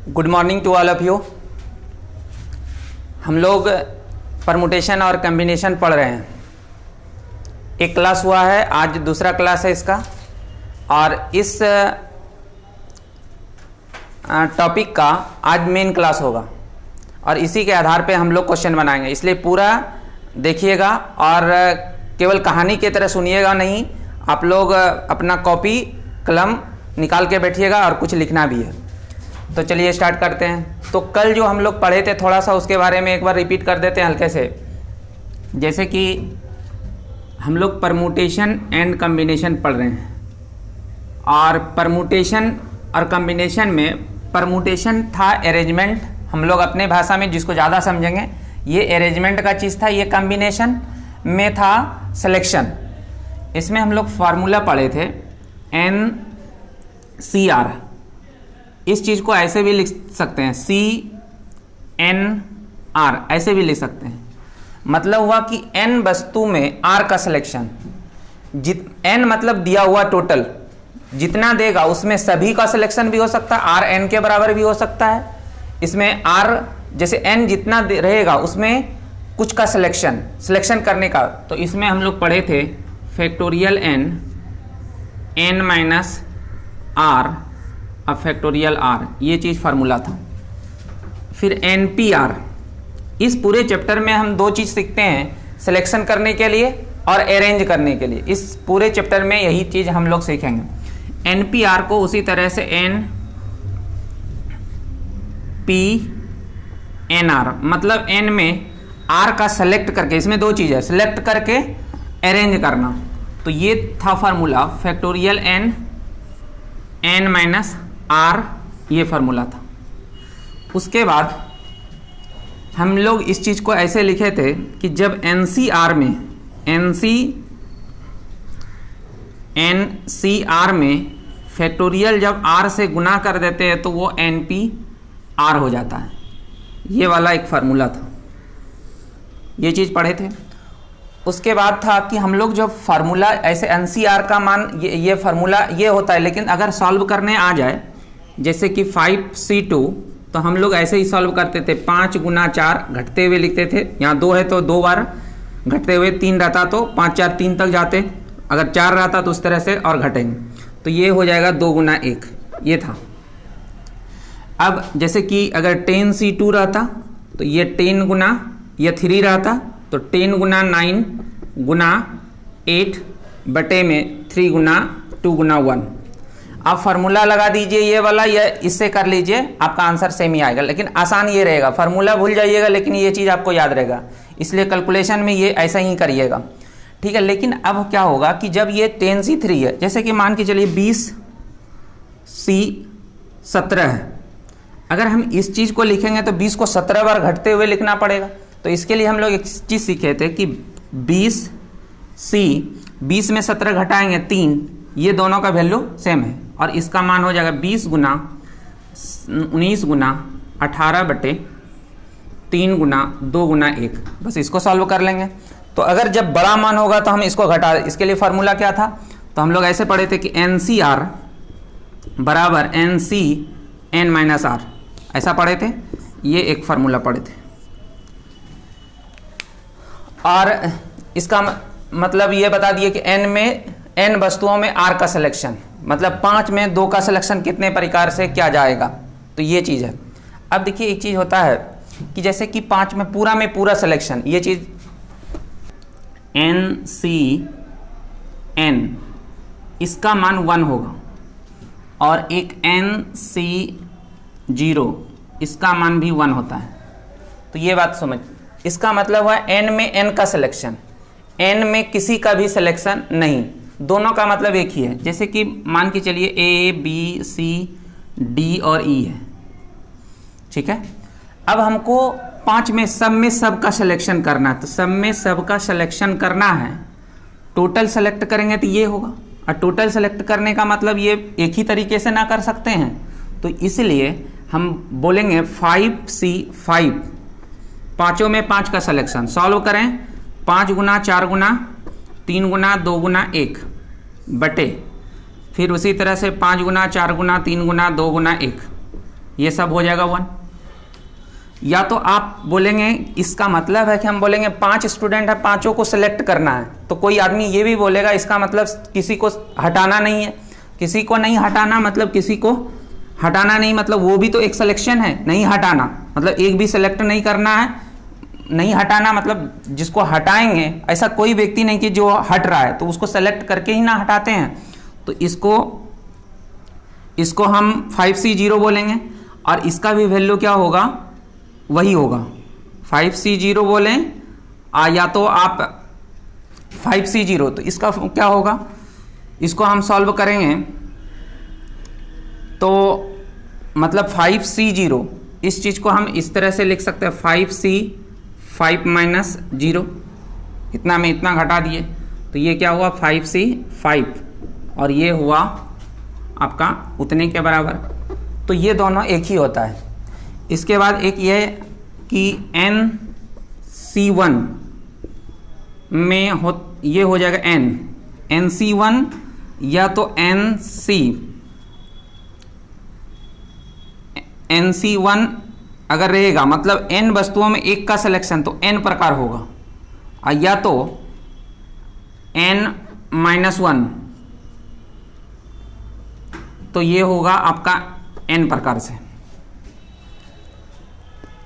Good morning to all of you. हम लोग permutation और कम्बिनेशन पढ़ रहे हैं। एक क्लास हुआ है, आज दूसरा क्लास है इसका, और इस टॉपिक का आज मेन क्लास होगा और इसी के आधार पे हम लोग क्वेश्चन बनाएंगे। इसलिए पूरा देखिएगा और केवल कहानी की तरह सुनिएगा नहीं, आप लोग अपना कॉपी कलम निकाल के बैठिएगा और कुछ लिखना भी है। तो चलिए स्टार्ट करते हैं। तो कल जो हम लोग पढ़े थे थोड़ा सा उसके बारे में एक बार रिपीट कर देते हैं हल्के से। जैसे कि हम लोग परमुटेशन एंड कम्बिनेशन पढ़ रहे हैं, और परमुटेशन और कम्बिनेशन में परमुटेशन था अरेंजमेंट, हम लोग अपने भाषा में जिसको ज़्यादा समझेंगे ये अरेंजमेंट का चीज़ था। ये कम्बिनेशन में था सिलेक्शन। इसमें हम लोग फार्मूला पढ़े थे NCR। इस चीज़ को ऐसे भी लिख सकते हैं CNR, ऐसे भी लिख सकते हैं। मतलब हुआ कि n वस्तु में R का सिलेक्शन, n मतलब दिया हुआ टोटल, जितना देगा उसमें सभी का सिलेक्शन भी हो सकता है, R n के बराबर भी हो सकता है। इसमें R जैसे n जितना रहेगा उसमें कुछ का सिलेक्शन करने का। तो इसमें हम लोग पढ़े थे फैक्टोरियल n माइनस R अब फैक्टोरियल R, ये चीज़ फार्मूला था। फिर NPR, इस पूरे चैप्टर में हम दो चीज़ सीखते हैं, सिलेक्शन करने के लिए और अरेंज करने के लिए। इस पूरे चैप्टर में यही चीज़ हम लोग सीखेंगे। NPR को उसी तरह से NPNR, मतलब n में R का सेलेक्ट करके, इसमें दो चीज़ है, सेलेक्ट करके अरेंज करना। तो ये था formula factorial n minus R, ये फार्मूला था। उसके बाद हम लोग इस चीज़ को ऐसे लिखे थे कि जब NCR में फैक्टोरियल जब R से गुना कर देते हैं तो वो NPR हो जाता है। ये वाला एक फार्मूला था, ये चीज़ पढ़े थे। उसके बाद था कि हम लोग जब फार्मूला ऐसे NCR का मान ये फार्मूला ये होता है, लेकिन अगर सॉल्व करने आ जाए जैसे कि 5C2 तो हम लोग ऐसे ही सॉल्व करते थे, 5 गुना 4 घटते हुए लिखते थे। यहाँ 2 है तो 2 बार घटते हुए, 3 रहता तो 5 4 3 तक जाते, अगर 4 रहता तो उस तरह से और घटेंगे। तो ये हो जाएगा 2 गुना 1, ये था। अब जैसे कि अगर 10C2 रहता तो ये 10 गुना ये 3 रहता, तो 10 गुना 9 गुना 8 बटे में 3 गुना 2 गुना 1। आप फार्मूला लगा दीजिए ये वाला, या इससे कर लीजिए, आपका आंसर सेम ही आएगा। लेकिन आसान ये रहेगा, फार्मूला भूल जाइएगा लेकिन ये चीज़ आपको याद रहेगा, इसलिए कैलकुलेशन में ये ऐसा ही करिएगा, ठीक है। लेकिन अब क्या होगा कि जब ये 10C3 है, जैसे कि मान के चलिए 20C17 है, अगर हम इस चीज़ को लिखेंगे तो 20 को 17 बार घटते हुए लिखना पड़ेगा। तो इसके लिए हम लोग एक चीज़ सीखे थे कि 20 में 17 घटाएंगे 3, ये दोनों का वैल्यू सेम है, और इसका मान हो जाएगा 20 गुना 19 गुना 18 बटे 3 गुना 2 गुना 1। बस इसको सॉल्व कर लेंगे। तो अगर जब बड़ा मान होगा तो हम इसको घटा, इसके लिए फार्मूला क्या था, तो हम लोग ऐसे पढ़े थे कि NCR बराबर NCN माइनस R, ऐसा पढ़े थे। ये एक फार्मूला पढ़े थे। और इसका मतलब ये बता दिए कि n वस्तुओं में R का सिलेक्शन, मतलब 5 में 2 का सिलेक्शन कितने प्रकार से क्या जाएगा, तो ये चीज़ है। अब देखिए एक चीज़ होता है कि जैसे कि 5 में पूरा सिलेक्शन, ये चीज़ NCN इसका मान 1 होगा, और एक NC0 इसका मान भी 1 होता है। तो ये बात समझ, इसका मतलब हुआ n में n का सिलेक्शन, n में किसी का भी सिलेक्शन नहीं, दोनों का मतलब एक ही है। जैसे कि मान के चलिए A B C D और E है, ठीक है। अब हमको 5 में सब का सिलेक्शन करना है, तो सब में सब का सिलेक्शन करना है, टोटल सेलेक्ट करेंगे तो ये होगा। और टोटल सेलेक्ट करने का मतलब ये एक ही तरीके से ना कर सकते हैं, तो इसलिए हम बोलेंगे 5C5, पाँचों में 5 का सिलेक्शन। सॉल्व करें, 5 गुना 4 गुना 3 गुना 2 गुना 1 बटे, फिर उसी तरह से 5 गुना 4 गुना 3 गुना 2 गुना 1, ये सब हो जाएगा 1। या तो आप बोलेंगे इसका मतलब है कि हम बोलेंगे 5 स्टूडेंट है, पांचों को सिलेक्ट करना है, तो कोई आदमी ये भी बोलेगा इसका मतलब किसी को हटाना नहीं है। किसी को नहीं हटाना मतलब किसी को हटाना नहीं मतलब वो भी तो एक सिलेक्शन है। नहीं हटाना मतलब एक भी सिलेक्ट नहीं करना है, नहीं हटाना मतलब जिसको हटाएंगे ऐसा कोई व्यक्ति नहीं कि जो हट रहा है तो उसको सेलेक्ट करके ही ना हटाते हैं। तो इसको हम 5C0 बोलेंगे और इसका भी वैल्यू क्या होगा, वही होगा 5C0 बोलें या तो आप 5C0, तो इसका क्या होगा, इसको हम सॉल्व करेंगे तो मतलब 5C0, इस चीज़ को हम इस तरह से लिख सकते हैं 5C 5 माइनस 0, इतना में इतना घटा दिए तो ये क्या हुआ 5C 5 और ये हुआ आपका उतने के बराबर। तो ये दोनों एक ही होता है। इसके बाद एक ये कि NC1 में ये हो जाएगा NC1 या तो NC1 अगर रहेगा मतलब n वस्तुओं में एक का सिलेक्शन तो n प्रकार होगा, या तो n-1 तो ये होगा आपका n प्रकार से।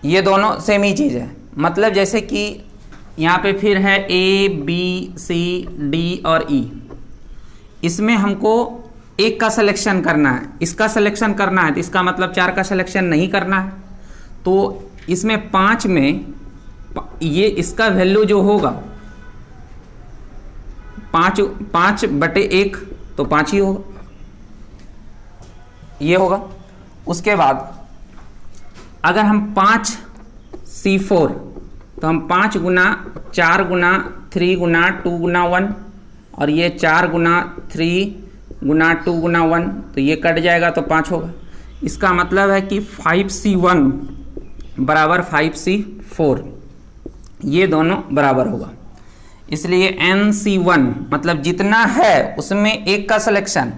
ये दोनों सेम ही चीज़ है। मतलब जैसे कि यहाँ पे फिर है A B C D और E, इसमें हमको एक का सिलेक्शन करना है, इसका सिलेक्शन करना है, तो इसका मतलब 4 का सिलेक्शन नहीं करना है। तो इसमें 5 में ये इसका वैल्यू जो होगा 5/1 तो 5 ही होगा, ये होगा। उसके बाद अगर हम 5C4 तो हम 5 गुना 4 गुना 3 गुना 2 गुना 1 और ये 4 गुना 3 गुना 2 गुना 1 तो ये कट जाएगा तो 5 होगा। इसका मतलब है कि 5C1 बराबर 5C4, ये दोनों बराबर होगा। इसलिए NC1 मतलब जितना है उसमें एक का सिलेक्शन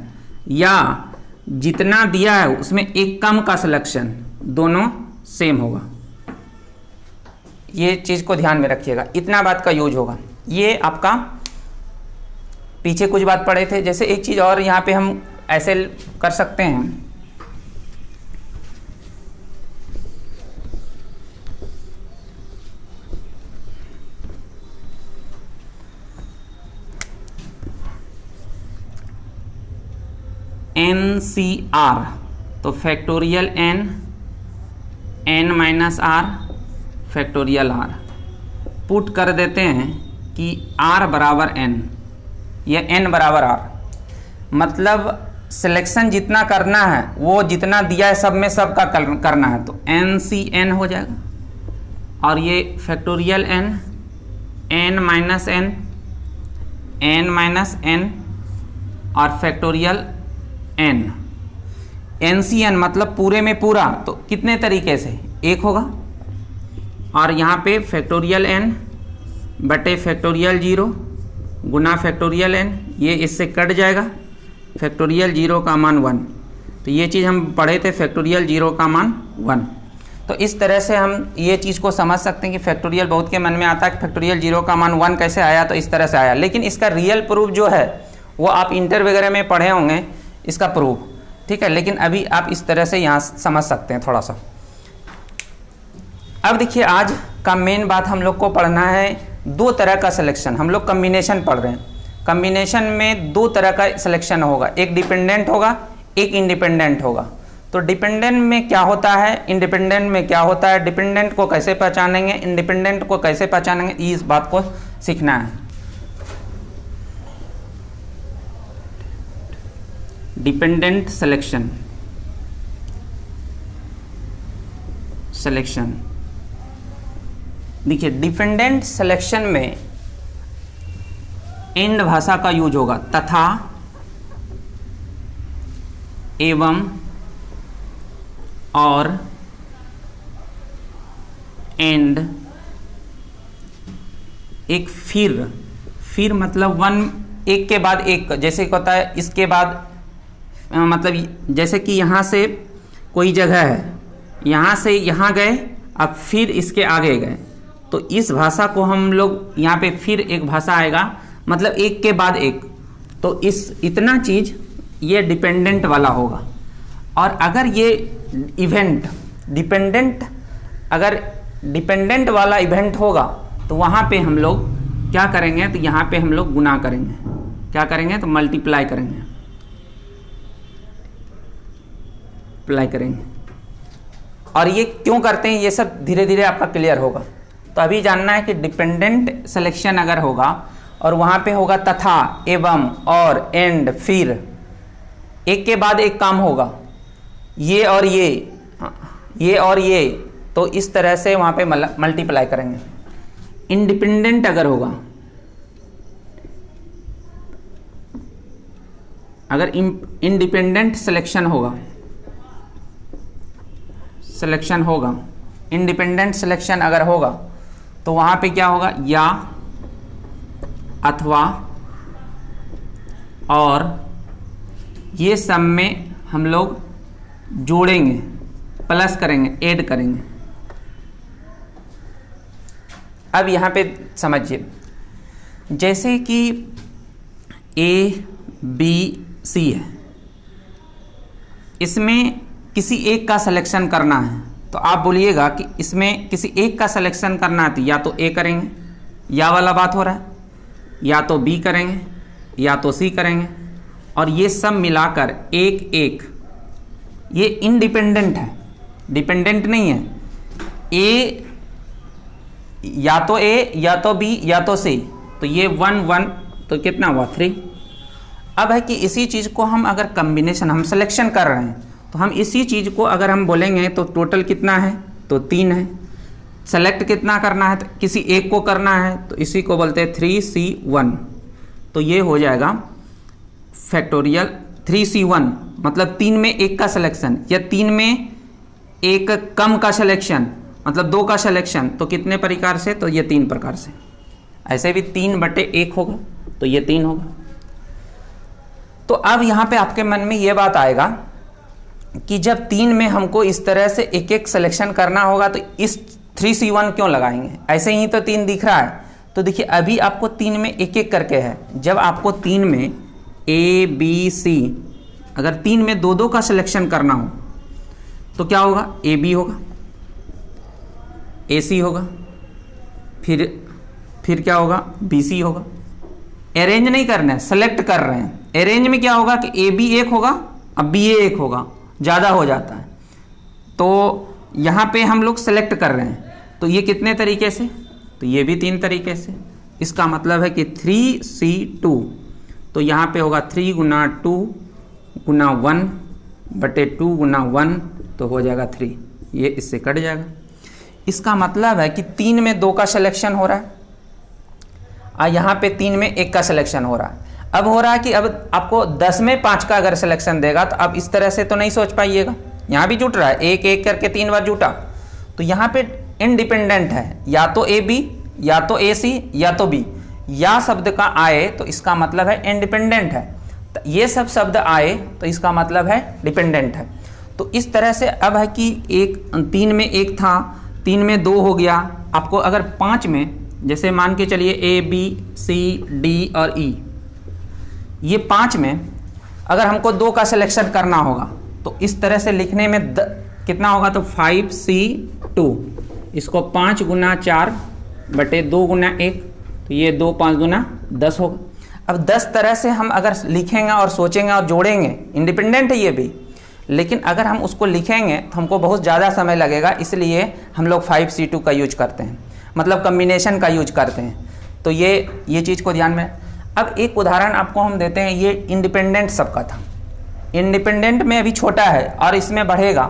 या जितना दिया है उसमें एक कम का सिलेक्शन, दोनों सेम होगा। ये चीज़ को ध्यान में रखिएगा, इतना बात का यूज होगा। ये आपका पीछे कुछ बात पढ़े थे। जैसे एक चीज़ और यहाँ पे हम ऐसे कर सकते हैं, NCR तो factorial n minus r factorial r put कर देते हैं कि r बराबर n या n बराबर r, मतलब सिलेक्शन जितना करना है वो जितना दिया है सब में सब का करना है तो NCN हो जाएगा। और ये फैक्टोरियल n माइनस n और फैक्टोरियल NCN मतलब पूरे में पूरा, तो कितने तरीके से एक होगा। और यहाँ पे फैक्टोरियल n बटे फैक्टोरियल 0 गुना फैक्टोरियल n, ये इससे कट जाएगा, फैक्टोरियल 0 का मान 1। तो ये चीज़ हम पढ़े थे, फैक्टोरियल 0 का मान 1। तो इस तरह से हम ये चीज़ को समझ सकते हैं कि फैक्टोरियल बहुत के मन में आता है कि फैक्टोरियल 0 का मान 1 कैसे आया, तो इस तरह से आया। लेकिन इसका रियल प्रूफ जो है वो आप इंटर वगैरह में पढ़े होंगे इसका प्रूफ, ठीक है। लेकिन अभी आप इस तरह से यहाँ समझ सकते हैं थोड़ा सा। अब देखिए आज का मेन बात हम लोग को पढ़ना है, 2 तरह का सिलेक्शन। हम लोग कम्बिनेशन पढ़ रहे हैं। कम्बिनेशन में 2 तरह का सिलेक्शन होगा, एक डिपेंडेंट होगा, एक इंडिपेंडेंट होगा। तो डिपेंडेंट में क्या होता है, इंडिपेंडेंट में क्या होता है, डिपेंडेंट को कैसे पहचानेंगे, इंडिपेंडेंट को कैसे पहचानेंगे, इस बात को सीखना है। डिपेंडेंट सिलेक्शन देखिए, डिपेंडेंट सिलेक्शन में एंड भाषा का यूज होगा, तथा, एवं, और, एंड, एक फिर मतलब वन, एक के बाद एक, जैसे होता है इसके बाद, मतलब जैसे कि यहाँ से कोई जगह है यहाँ से यहाँ गए, अब फिर इसके आगे गए, तो इस भाषा को हम लोग यहाँ पे फिर एक भाषा आएगा, मतलब एक के बाद एक, तो इस इतना चीज ये डिपेंडेंट वाला होगा। और अगर ये इवेंट डिपेंडेंट, अगर डिपेंडेंट वाला इवेंट होगा तो वहाँ पे हम लोग क्या करेंगे, तो यहाँ पे हम लोग गुना करेंगे, क्या करेंगे, तो मल्टीप्लाई करेंगे, अप्लाई करेंगे। और ये क्यों करते हैं ये सब धीरे धीरे आपका क्लियर होगा। तो अभी जानना है कि डिपेंडेंट सिलेक्शन अगर होगा और वहाँ पे होगा तथा, एवं, और, एंड, फिर, एक के बाद एक काम होगा, ये और ये और ये, तो इस तरह से वहाँ पे मल्टीप्लाई करेंगे। इंडिपेंडेंट अगर होगा, अगर इंडिपेंडेंट सिलेक्शन होगा, इंडिपेंडेंट सिलेक्शन अगर होगा तो वहाँ पे क्या होगा, या, अथवा, और, ये सब में हम लोग जोड़ेंगे, प्लस करेंगे, ऐड करेंगे। अब यहाँ पे समझिए, जैसे कि ए बी सी है, इसमें किसी एक का सिलेक्शन करना है, तो आप बोलिएगा कि इसमें किसी एक का सिलेक्शन करना है तो या तो ए करेंगे, या वाला बात हो रहा है, या तो बी करेंगे, या तो सी करेंगे, और ये सब मिलाकर एक एक, ये इंडिपेंडेंट है, डिपेंडेंट नहीं है। ए या तो ए, या तो बी, या तो सी, तो ये 1 1, तो कितना हुआ 3। अब है कि इसी चीज़ को हम अगर कम्बिनेशन, हम सिलेक्शन कर रहे हैं, तो हम इसी चीज़ को अगर हम बोलेंगे तो टोटल कितना है, तो 3 है। सेलेक्ट कितना करना है, तो किसी एक को करना है, तो इसी को बोलते हैं 3C1। तो ये हो जाएगा फैक्टोरियल 3C1, मतलब 3 में 1 का सिलेक्शन, या 3 में 1 कम का सिलेक्शन, मतलब 2 का सिलेक्शन, तो कितने प्रकार से, तो ये 3 प्रकार से। ऐसे भी 3/1 होगा, तो ये 3 होगा। तो अब यहाँ पे आपके मन में ये बात आएगा कि जब 3 में हमको इस तरह से एक एक सिलेक्शन करना होगा तो इस 3C1 क्यों लगाएंगे, ऐसे ही तो 3 दिख रहा है। तो देखिए अभी आपको 3 में एक एक करके है, जब आपको 3 में ए बी सी, अगर 3 में 2 2 का सिलेक्शन करना हो तो क्या होगा, ए बी होगा, ए सी होगा, फिर क्या होगा, बी सी होगा। अरेंज नहीं करना है, सेलेक्ट कर रहे हैं। अरेंज में क्या होगा कि ए बी एक होगा, अब बी ए एक होगा, ज़्यादा हो जाता है। तो यहाँ पे हम लोग सेलेक्ट कर रहे हैं, तो ये कितने तरीके से, तो ये भी 3 तरीके से। इसका मतलब है कि 3C2, तो यहाँ पे होगा 3 गुना 2 गुना 1/2 गुना 1, तो हो जाएगा 3, ये इससे कट जाएगा। इसका मतलब है कि 3 में 2 का सिलेक्शन हो रहा है और यहाँ पे 3 में 1 का सिलेक्शन हो रहा है। अब हो रहा है कि अब आपको 10 में 5 का अगर सिलेक्शन देगा तो अब इस तरह से तो नहीं सोच पाइएगा, यहाँ भी जुट रहा है, एक एक करके 3 बार जुटा, तो यहाँ पे इंडिपेंडेंट है, या तो ए बी, या तो ए सी, या तो बी। या शब्द का आए तो इसका मतलब है इंडिपेंडेंट है, तो ये सब शब्द आए तो इसका मतलब है डिपेंडेंट है। तो इस तरह से अब है कि 3 में 1 था, 3 में 2 हो गया। आपको अगर 5 में, जैसे मान के चलिए ए बी सी डी और ई, ये 5 में अगर हमको 2 का सिलेक्शन करना होगा तो इस तरह से लिखने में कितना होगा, तो 5C2, इसको 5 गुना 4/2 गुना 1, तो ये 2 5 गुना 10 होगा। अब 10 तरह से हम अगर लिखेंगे और सोचेंगे और जोड़ेंगे, इंडिपेंडेंट है ये भी, लेकिन अगर हम उसको लिखेंगे तो हमको बहुत ज़्यादा समय लगेगा, इसलिए हम लोग 5C2 का यूज करते हैं, मतलब कम्बिनेशन का यूज करते हैं। तो ये चीज़ को ध्यान में। अब एक उदाहरण आपको हम देते हैं, ये इंडिपेंडेंट सबका था, इंडिपेंडेंट में अभी छोटा है और इसमें बढ़ेगा,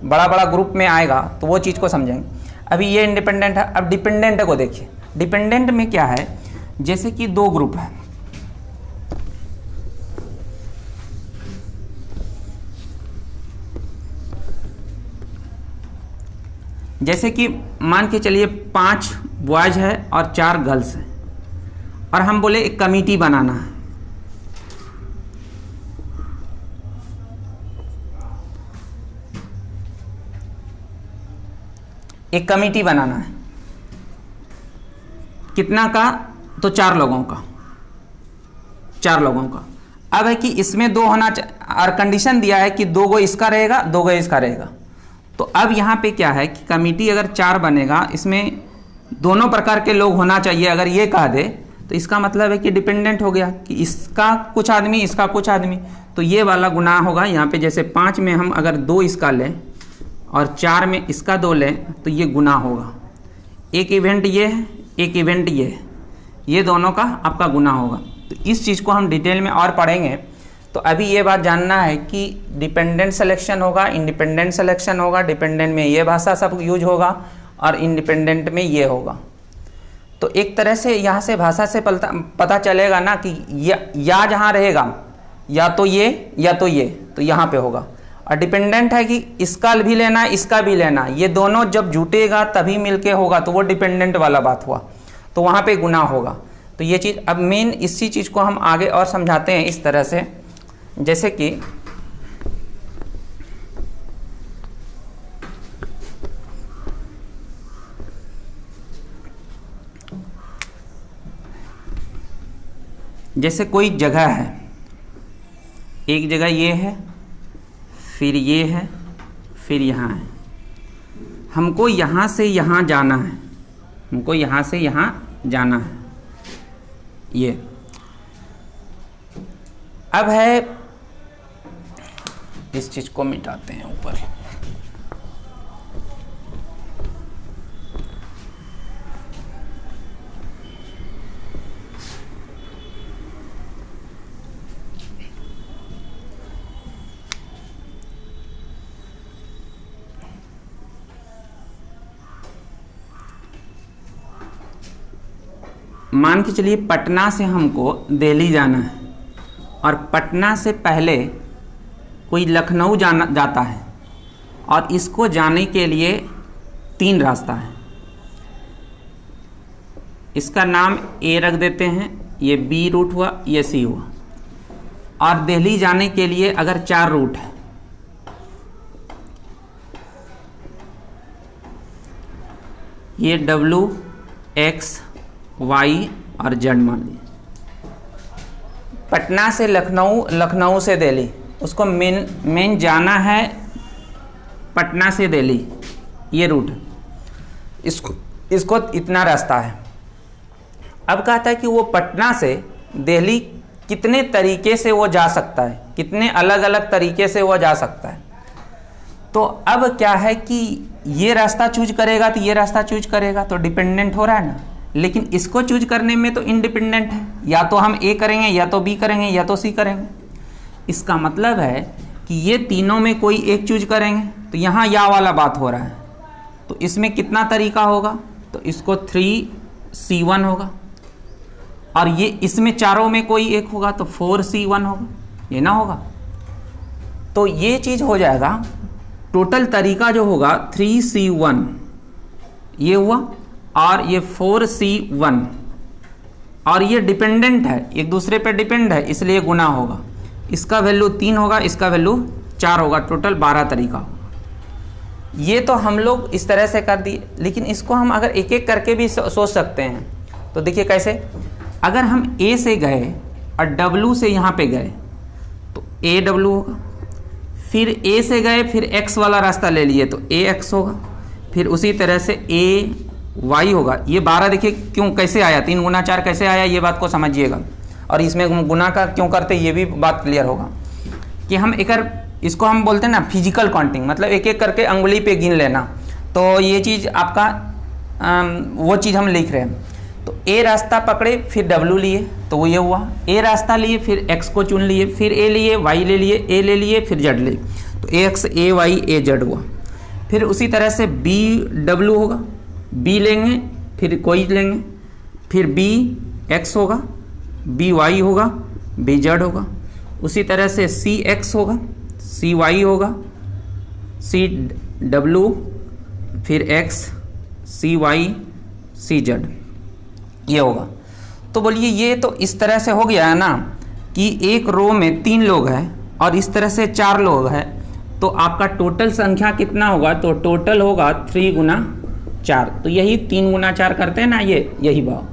बड़ा बड़ा ग्रुप में आएगा, तो वो चीज़ को समझेंगे। अभी ये इंडिपेंडेंट है, अब डिपेंडेंट को देखिए। डिपेंडेंट में क्या है, जैसे कि 2 ग्रुप है, जैसे कि मान के चलिए 5 बॉयज है और 4 गर्ल्स है, और हम बोले एक कमेटी बनाना है। एक कमिटी बनाना है, कितना का, तो 4 लोगों का, 4 लोगों का। अब है कि इसमें 2 होना और कंडीशन दिया है कि 2 गो इसका रहेगा, 2 गो इसका रहेगा। तो अब यहाँ पे क्या है कि कमिटी अगर 4 बनेगा, इसमें दोनों प्रकार के लोग होना चाहिए, अगर ये कह दे तो इसका मतलब है कि डिपेंडेंट हो गया, कि इसका कुछ आदमी, इसका कुछ आदमी, तो ये वाला गुना होगा यहाँ पे। जैसे 5 में हम अगर 2 इसका लें और 4 में इसका 2 लें तो ये गुना होगा। एक इवेंट ये है, एक इवेंट ये है, ये दोनों का आपका गुना होगा। तो इस चीज़ को हम डिटेल में और पढ़ेंगे। तो अभी ये बात जानना है कि डिपेंडेंट सिलेक्शन होगा, इंडिपेंडेंट सिलेक्शन होगा, डिपेंडेंट में ये भाषा सब यूज होगा और इंडिपेंडेंट में ये होगा। तो एक तरह से यहाँ से भाषा से पता चलेगा ना कि या जहाँ रहेगा या तो ये या तो ये, तो यहाँ पे होगा। और डिपेंडेंट है कि इसका भी लेना, इसका भी लेना, ये दोनों जब जुटेगा तभी मिलके होगा, तो वो डिपेंडेंट वाला बात हुआ, तो वहाँ पे गुना होगा। तो ये चीज़ अब मेन इसी चीज़ को हम आगे और समझाते हैं इस तरह से, जैसे कि जैसे कोई जगह है, एक जगह ये है, फिर ये है, फिर यहाँ है। हमको यहाँ से यहाँ जाना है, हमको यहाँ से यहाँ जाना है। ये अब है, इस चीज़ को मिटाते हैं ऊपर। मान के चलिए पटना से हमको दिल्ली जाना है और पटना से पहले कोई लखनऊ जाता है और इसको जाने के लिए 3 रास्ता है। इसका नाम ए रख देते हैं, ये बी रूट हुआ, ये सी हुआ। और दिल्ली जाने के लिए अगर 4 रूट है, ये डब्ल्यू, एक्स, वाई और जेड मान ली। पटना से लखनऊ, लखनऊ से दिल्ली, उसको मेन जाना है पटना से दिल्ली, ये रूट, इसको इतना रास्ता है। अब कहता है कि वो पटना से दिल्ली कितने तरीके से वो जा सकता है, कितने अलग अलग तरीके से वो जा सकता है। तो अब क्या है कि ये रास्ता चूज करेगा तो ये रास्ता चूज करेगा, तो डिपेंडेंट हो रहा है ना। लेकिन इसको चूज करने में तो इंडिपेंडेंट है, या तो हम ए करेंगे, या तो बी करेंगे, या तो सी करेंगे। इसका मतलब है कि ये तीनों में कोई एक चूज करेंगे, तो यहाँ या वाला बात हो रहा है। तो इसमें कितना तरीका होगा, तो इसको 3C1 होगा, और ये इसमें चारों में कोई एक होगा तो 4C1 होगा, ये ना होगा। तो ये चीज़ हो जाएगा, टोटल तरीका जो होगा 3C1 ये हुआ, और ये 4C1, और ये डिपेंडेंट है, एक दूसरे पे डिपेंड है, इसलिए गुना होगा। इसका वैल्यू 3 होगा, इसका वैल्यू 4 होगा, टोटल 12 तरीका होगा। ये तो हम लोग इस तरह से कर दिए, लेकिन इसको हम अगर एक एक करके भी सोच सकते हैं। तो देखिए कैसे, अगर हम ए से गए और डब्ल्यू से यहाँ पे गए तो ए डब्ल्यू होगा, फिर ए से गए फिर एक्स वाला रास्ता ले लिए तो ए एक्स होगा, फिर उसी तरह से ए वाई होगा। ये 12 देखिए क्यों कैसे आया, 3 गुना 4 कैसे आया, ये बात को समझिएगा। और इसमें गुना का क्यों करते ये भी बात क्लियर होगा कि हम एक इसको हम बोलते हैं ना फिजिकल काउंटिंग, मतलब एक एक करके अंगुली पे गिन लेना। तो ये चीज़ आपका वो चीज़ हम लिख रहे हैं। तो ए रास्ता पकड़े फिर डब्ल्यू लिए तो वो ये हुआ, ए रास्ता लिए फिर एक्स को चुन लिए, फिर ए लिए, वाई ले लिए, ए ले लिए, फिर जेड लिए, तो ए एक्स, ए वाई, ए जेड हुआ। फिर उसी तरह से बी डब्ल्यू होगा, बी लेंगे फिर कोई लेंगे, फिर बी एक्स होगा, बी वाई होगा, बी जेड होगा। उसी तरह से सी एक्स होगा, सी वाई होगा, सी डब्ल्यू, फिर एक्स, सी वाई, सी जेड, ये होगा। तो बोलिए ये तो इस तरह से हो गया है ना कि एक रो में 3 लोग हैं और इस तरह से 4 लोग हैं, तो आपका टोटल संख्या कितना होगा, तो टोटल होगा 3 गुना 4, तो यही 3 गुना 4 करते हैं ना, यही भाव।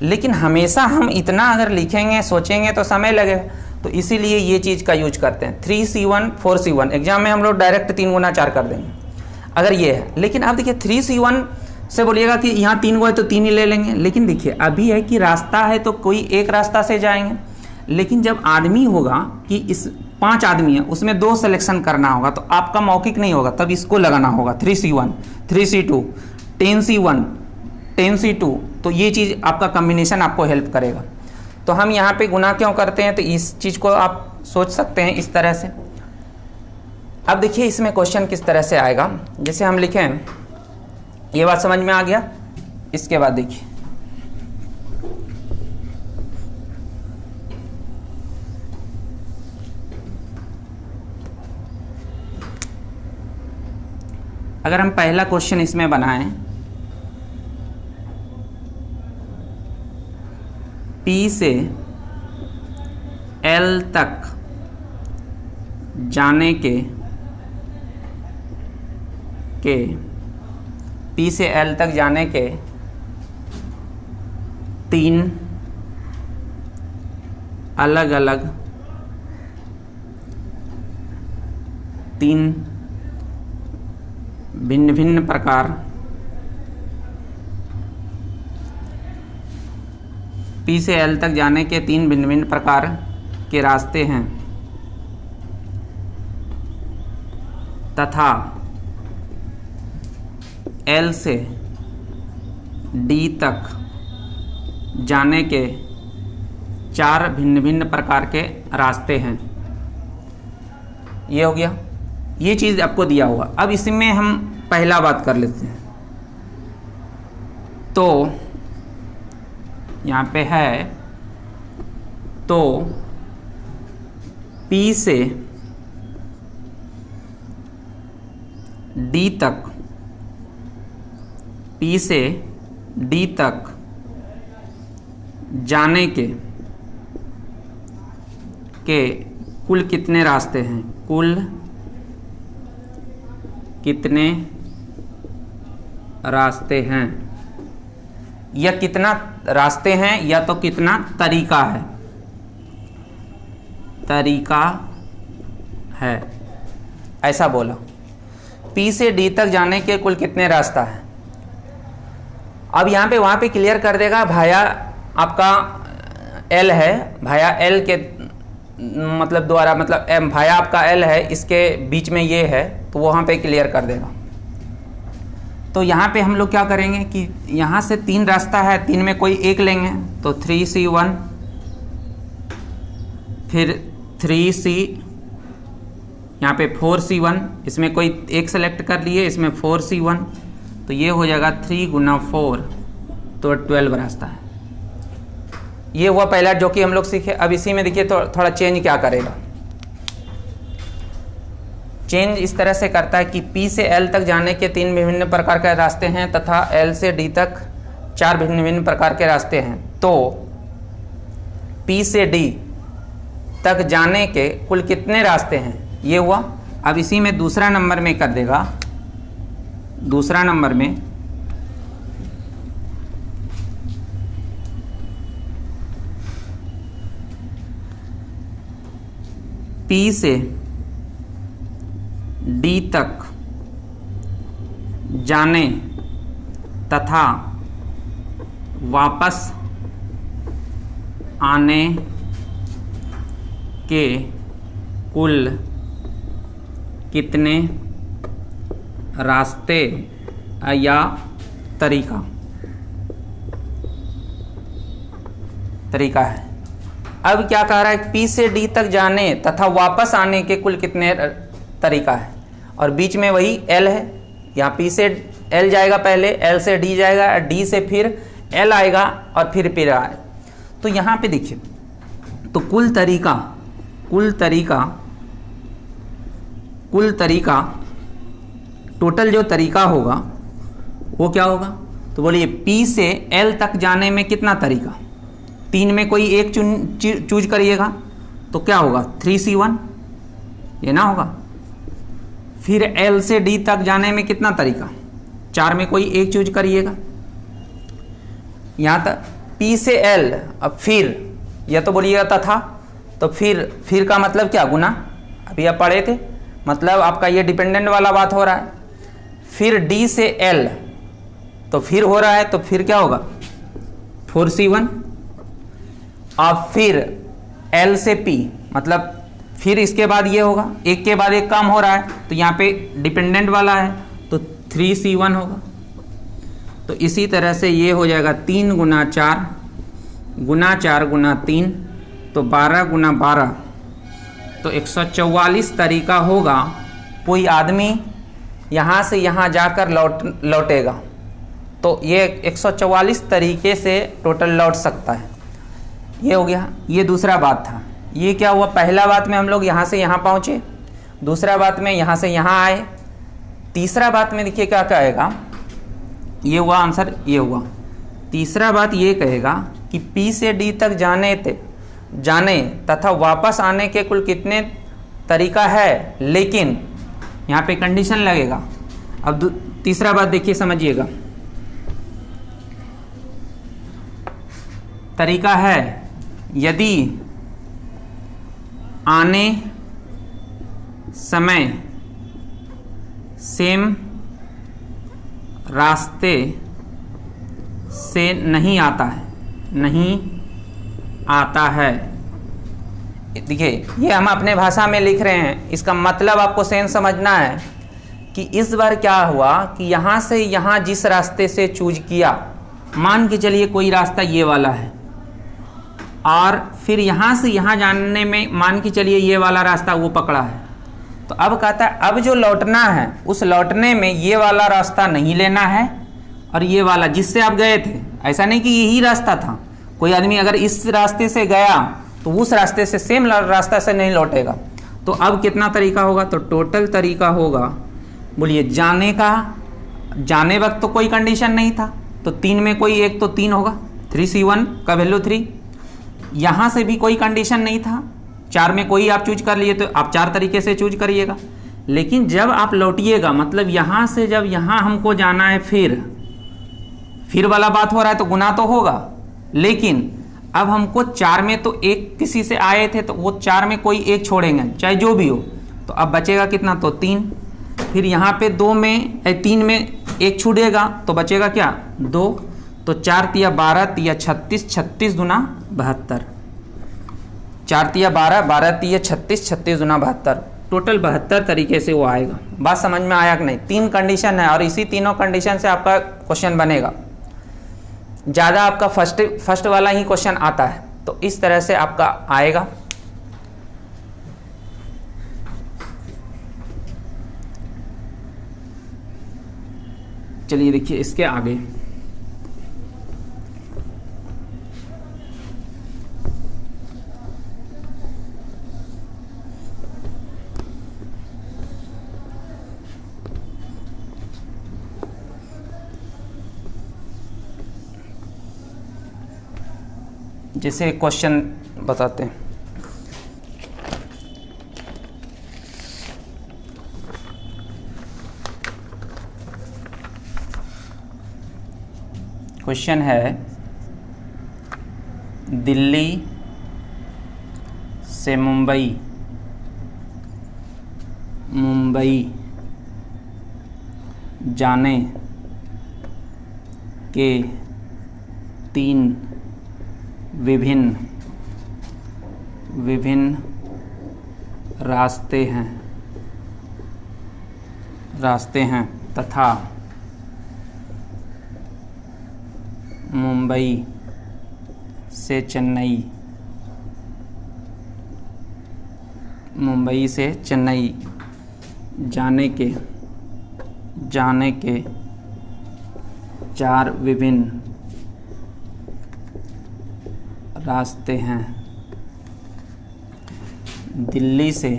लेकिन हमेशा हम इतना अगर लिखेंगे सोचेंगे तो समय लगेगा, तो इसीलिए ये चीज़ का यूज करते हैं। 3C1 4C1 एग्जाम में हम लोग डायरेक्ट 3 गुना 4 कर देंगे अगर ये है। लेकिन अब देखिए 3C1 से बोलिएगा कि यहाँ 3 गो है तो 3 ही ले लेंगे, लेकिन देखिए अभी है कि रास्ता है तो कोई एक रास्ता से जाएंगे, लेकिन जब आदमी होगा कि इस 5 आदमी है उसमें 2 सिलेक्शन करना होगा तो आपका मौखिक नहीं होगा, तब इसको लगाना होगा 3C1 3C2 10C1 10C2, तो ये चीज़ आपका कम्बिनेशन आपको हेल्प करेगा। तो हम यहाँ पे गुना क्यों करते हैं, तो इस चीज़ को आप सोच सकते हैं इस तरह से। अब देखिए इसमें क्वेश्चन किस तरह से आएगा, जैसे हम लिखें, ये बात समझ में आ गया। इसके बाद देखिए अगर हम पहला क्वेश्चन इसमें बनाएं, P से L तक जाने के P से L तक जाने के 3 अलग अलग 3 भिन्न भिन्न प्रकार P से L तक जाने के 3 भिन्न भिन्न प्रकार के रास्ते हैं तथा L से D तक जाने के 4 भिन्न भिन्न प्रकार के रास्ते हैं। ये हो गया, ये चीज़ आपको दिया होगा। अब इसमें हम पहला बात कर लेते हैं। तो यहाँ पे है, तो P से D तक, P से D तक जाने के कुल कितने रास्ते हैं, कुल कितने रास्ते हैं, या कितना रास्ते हैं या तो कितना तरीका है, तरीका है ऐसा बोला। P से D तक जाने के कुल कितने रास्ता है। अब यहाँ पे वहाँ पे क्लियर कर देगा, भाया आपका L है, भाया L के मतलब द्वारा, मतलब भाया आपका L है, इसके बीच में ये है, तो वहाँ पे क्लियर कर देगा। तो यहाँ पे हम लोग क्या करेंगे कि यहाँ से 3 रास्ता है, 3 में कोई एक लेंगे, तो 3C1 फिर 3C, यहाँ पे 4C1, इसमें कोई एक सेलेक्ट कर लिए, इसमें 4C1, तो ये हो जाएगा 3 गुना 4, तो 12 रास्ता है। ये हुआ पहला जो कि हम लोग सीखे। अब इसी में देखिए तो थोड़ा चेंज क्या करेगा, चेंज इस तरह से करता है कि P से L तक जाने के 3 विभिन्न प्रकार के रास्ते हैं तथा L से D तक 4 भिन्न भिन्न प्रकार के रास्ते हैं। तो P से D तक जाने के कुल कितने रास्ते हैं, ये हुआ। अब इसी में दूसरा नंबर में कर देगा, दूसरा नंबर में P से D तक जाने तथा वापस आने के कुल कितने रास्ते या तरीका है। अब क्या कह रहा है, P से D तक जाने तथा वापस आने के कुल कितने तरीका है, और बीच में वही L है। यहाँ P से L जाएगा पहले, L से D जाएगा, D से फिर L आएगा और फिर आए। तो यहाँ पे देखिए, तो कुल तरीका टोटल जो तरीका होगा वो क्या होगा, तो बोलिए P से L तक जाने में कितना तरीका, 3 में कोई एक चूज करिएगा, तो क्या होगा 3C1, ये ना होगा। फिर L से D तक जाने में कितना तरीका, 4 में कोई एक चूज करिएगा। यहाँ तक P से L, अब फिर यह तो बोलिएगा तथा, तो फिर का मतलब क्या, गुना, अभी आप पढ़े थे, मतलब आपका ये डिपेंडेंट वाला बात हो रहा है। फिर D से L, तो फिर हो रहा है, तो फिर क्या होगा 4C1। अब फिर L से P, मतलब फिर इसके बाद ये होगा, एक के बाद एक काम हो रहा है, तो यहाँ पे डिपेंडेंट वाला है, तो 3C1 होगा। तो इसी तरह से ये हो जाएगा 3 गुना 4 गुना 4 गुना 3, तो 12 गुना 12, तो 144 तरीका होगा। कोई आदमी यहाँ से यहाँ जाकर लौटेगा, तो ये 144 तरीके से टोटल लौट सकता है। ये हो गया, ये दूसरा बात था। ये क्या हुआ, पहला बात में हम लोग यहाँ से यहाँ पहुँचे, दूसरा बात में यहाँ से यहाँ आए, तीसरा बात में देखिए क्या कहेगा, ये हुआ आंसर, ये हुआ। तीसरा बात ये कहेगा कि P से D तक जाने तथा वापस आने के कुल कितने तरीका है, लेकिन यहाँ पे कंडीशन लगेगा। अब तीसरा बात देखिए, समझिएगा, तरीका है यदि आने समय सेम रास्ते से नहीं आता है। देखिए, ये हम अपने भाषा में लिख रहे हैं, इसका मतलब आपको सेंस समझना है कि इस बार क्या हुआ कि यहाँ से यहाँ जिस रास्ते से चूज किया, मान के चलिए कोई रास्ता ये वाला है, और फिर यहाँ से यहाँ जाने में मान के चलिए ये वाला रास्ता वो पकड़ा है, तो अब कहता है अब जो लौटना है उस लौटने में ये वाला रास्ता नहीं लेना है, और ये वाला जिससे आप गए थे, ऐसा नहीं कि यही रास्ता था। कोई आदमी अगर इस रास्ते से गया तो उस रास्ते से सेम रास्ता से नहीं लौटेगा। तो अब कितना तरीका होगा, तो टोटल तरीका होगा, बोलिए जाने का, जाने वक्त तो कोई कंडीशन नहीं था, तो 3 में कोई एक, तो 3 होगा, 3C1 का वैल्यू 3। यहाँ से भी कोई कंडीशन नहीं था, 4 में कोई आप चूज कर लिए, तो आप 4 तरीके से चूज करिएगा। लेकिन जब आप लौटिएगा, मतलब यहाँ से जब यहाँ हमको जाना है, फिर वाला बात हो रहा है, तो गुना तो होगा, लेकिन अब हमको 4 में तो एक किसी से आए थे, तो वो 4 में कोई एक छोड़ेंगे, चाहे जो भी हो, तो अब बचेगा कितना, तो 3। फिर यहाँ पे 3 में एक छूटेगा, तो बचेगा क्या, 2। तो 4 तिया 12 तिया 36, 36 दुना 72, 4 तिया 12, 12 तिया 36, 36 दुना 72, टोटल 72 तरीके से वो आएगा। बात समझ में आया कि नहीं? 3 कंडीशन है, और इसी तीनों कंडीशन से आपका क्वेश्चन बनेगा। ज़्यादा आपका फर्स्ट वाला ही क्वेश्चन आता है, तो इस तरह से आपका आएगा। चलिए देखिए इसके आगे, जैसे क्वेश्चन बताते हैं। क्वेश्चन है, दिल्ली से मुंबई जाने के 3 विभिन्न रास्ते हैं तथा मुंबई से चेन्नई जाने के 4 विभिन्न रास्ते हैं। दिल्ली से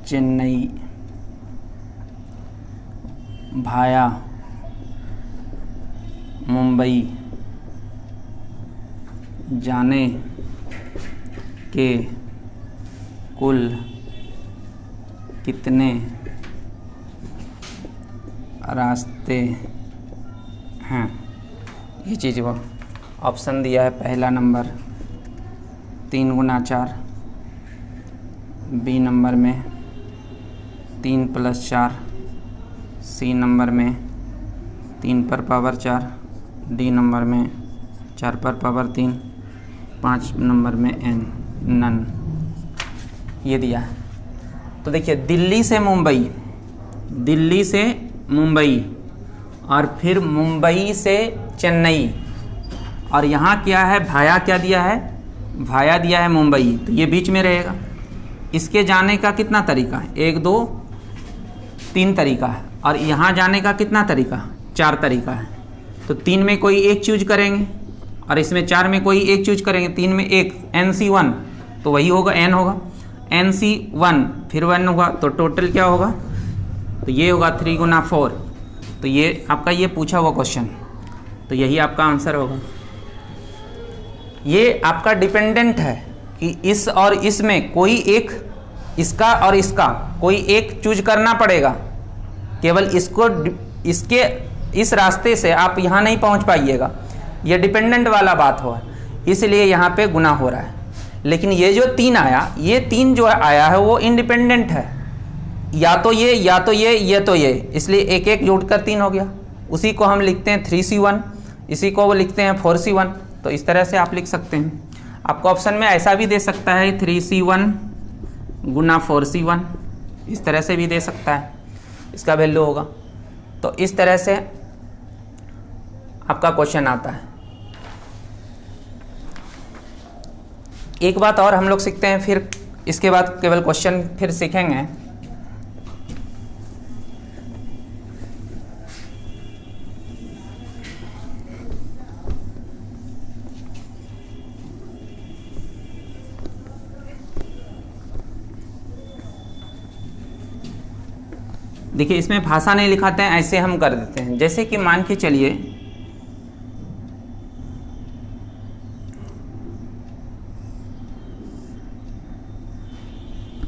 चेन्नई भाया मुंबई जाने के कुल कितने रास्ते हैं। ये चीज़ वो ऑप्शन दिया है, पहला नंबर 3 गुना 4, बी नंबर में 3 + 4, सी नंबर में 3 पर पावर 4, डी नंबर में 4 पर पावर 3, 5 नंबर में एन नन, ये दिया है। तो देखिए दिल्ली से मुंबई और फिर मुंबई से चेन्नई, और यहाँ क्या है, भाया क्या दिया है, भाया दिया है मुंबई, तो ये बीच में रहेगा। इसके जाने का कितना तरीका है, 1 2 3 तरीका है, और यहाँ जाने का कितना तरीका, 4 तरीका है। तो 3 में कोई एक चूज करेंगे और इसमें 4 में कोई एक चूज करेंगे। 3 में एक NC1 तो वही होगा, n होगा, NC1 फिर 1 होगा, तो टोटल क्या होगा, तो ये होगा 3 गुना 4। तो ये आपका ये पूछा हुआ क्वेश्चन, तो यही आपका आंसर होगा। ये आपका डिपेंडेंट है कि इस और इसमें कोई एक, इसका और इसका कोई एक चूज करना पड़ेगा। केवल इसको, इसके इस रास्ते से आप यहाँ नहीं पहुँच पाइएगा, ये डिपेंडेंट वाला बात हुआ, इसलिए यहाँ पे गुना हो रहा है। लेकिन ये जो 3 आया, ये 3 जो आया है वो इंडिपेंडेंट है, या तो ये या तो ये तो ये, इसलिए एक एक जोड़कर 3 हो गया। उसी को हम लिखते हैं 3C1, इसी को वो लिखते हैं 4C1। तो इस तरह से आप लिख सकते हैं। आपको ऑप्शन में ऐसा भी दे सकता है 3C1 गुना 4C1, इस तरह से भी दे सकता है, इसका वैल्यू होगा। तो इस तरह से आपका क्वेश्चन आता है। एक बात और हम लोग सीखते हैं, फिर इसके बाद केवल क्वेश्चन फिर सीखेंगे। देखिए इसमें भाषा नहीं लिखाते हैं, ऐसे हम कर देते हैं। जैसे कि मान के चलिए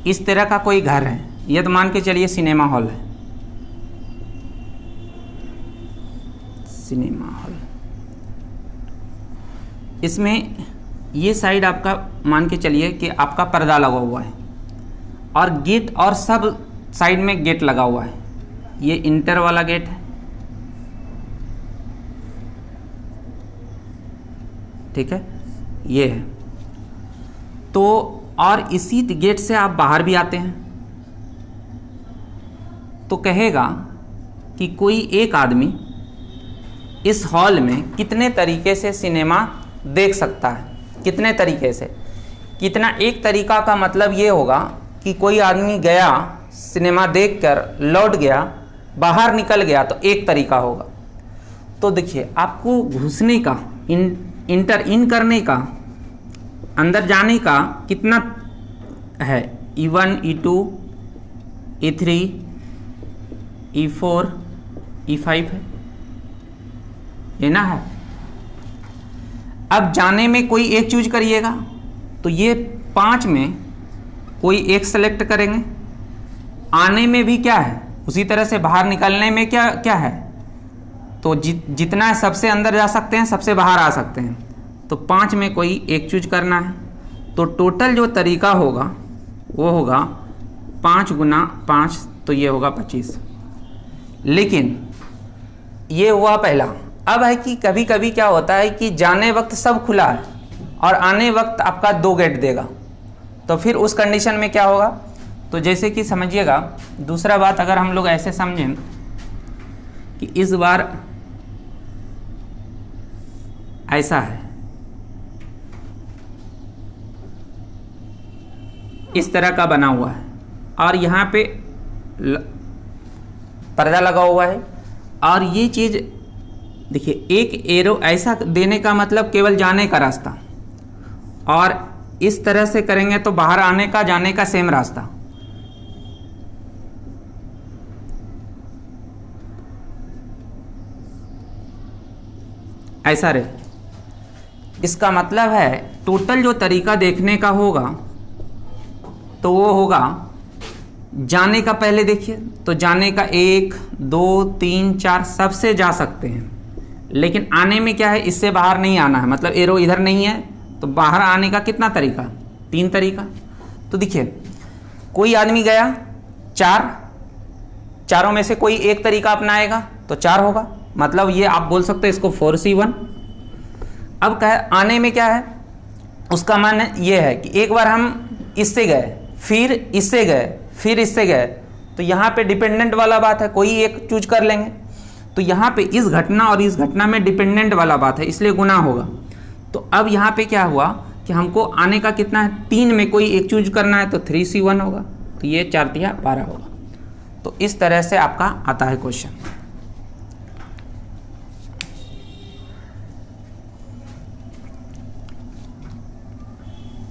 इस तरह का कोई घर है, ये तो मान के चलिए सिनेमा हॉल है, सिनेमा हॉल। इसमें ये साइड आपका मान के चलिए कि आपका पर्दा लगा हुआ है, और गेट और सब साइड में गेट लगा हुआ है। ये इंटर वाला गेट है, ठीक है, ये है। तो और इसी गेट से आप बाहर भी आते हैं, तो कहेगा कि कोई एक आदमी इस हॉल में कितने तरीके से सिनेमा देख सकता है, कितने तरीके से। कितना, एक तरीका का मतलब ये होगा कि कोई आदमी गया, सिनेमा देखकर लौट गया, बाहर निकल गया, तो एक तरीका होगा। तो देखिए आपको घुसने का, इंटर इन करने का, अंदर जाने का कितना है, E1 E2 E3 E4 E5 है, ये ना है। अब जाने में कोई एक चूज करिएगा, तो ये 5 में कोई एक सेलेक्ट करेंगे। आने में भी क्या है, उसी तरह से बाहर निकलने में क्या क्या है, तो जितना सबसे अंदर जा सकते हैं, सबसे बाहर आ सकते हैं, तो 5 में कोई एक चूज करना है। तो टोटल जो तरीका होगा वो होगा 5 गुना 5, तो ये होगा 25। लेकिन ये हुआ पहला। अब है कि कभी कभी क्या होता है कि जाने वक्त सब खुला है और आने वक्त आपका 2 गेट देगा, तो फिर उस कंडीशन में क्या होगा। तो जैसे कि समझिएगा, दूसरा बात अगर हम लोग ऐसे समझें कि इस बार ऐसा है, इस तरह का बना हुआ है, और यहाँ पे पर्दा लगा हुआ है, और ये चीज़ देखिए, एक एरो ऐसा देने का मतलब केवल जाने का रास्ता, और इस तरह से करेंगे तो बाहर आने का, जाने का सेम रास्ता। ऐसा रहे। इसका मतलब है टोटल जो तरीका देखने का होगा तो वो होगा जाने का। पहले देखिए तो जाने का 1 2 3 4 सबसे जा सकते हैं, लेकिन आने में क्या है, इससे बाहर नहीं आना है, मतलब एरो इधर नहीं है तो बाहर आने का कितना तरीका, 3 तरीका। तो देखिए कोई आदमी गया 4, चारों में से कोई एक तरीका अपनाएगा तो 4 होगा, मतलब ये आप बोल सकते हैं इसको 4C1। अब क्या है, आने में क्या है, उसका मान ये है कि एक बार हम इससे गए, फिर इससे गए, फिर इससे गए, तो यहाँ पे डिपेंडेंट वाला बात है, कोई एक चूज कर लेंगे। तो यहाँ पे इस घटना और इस घटना में डिपेंडेंट वाला बात है, इसलिए गुना होगा। तो अब यहाँ पे क्या हुआ कि हमको आने का कितना है, 3 में कोई एक चूज करना है तो 3C1 होगा, तो ये 4 तिया 12 होगा। तो इस तरह से आपका आता है क्वेश्चन।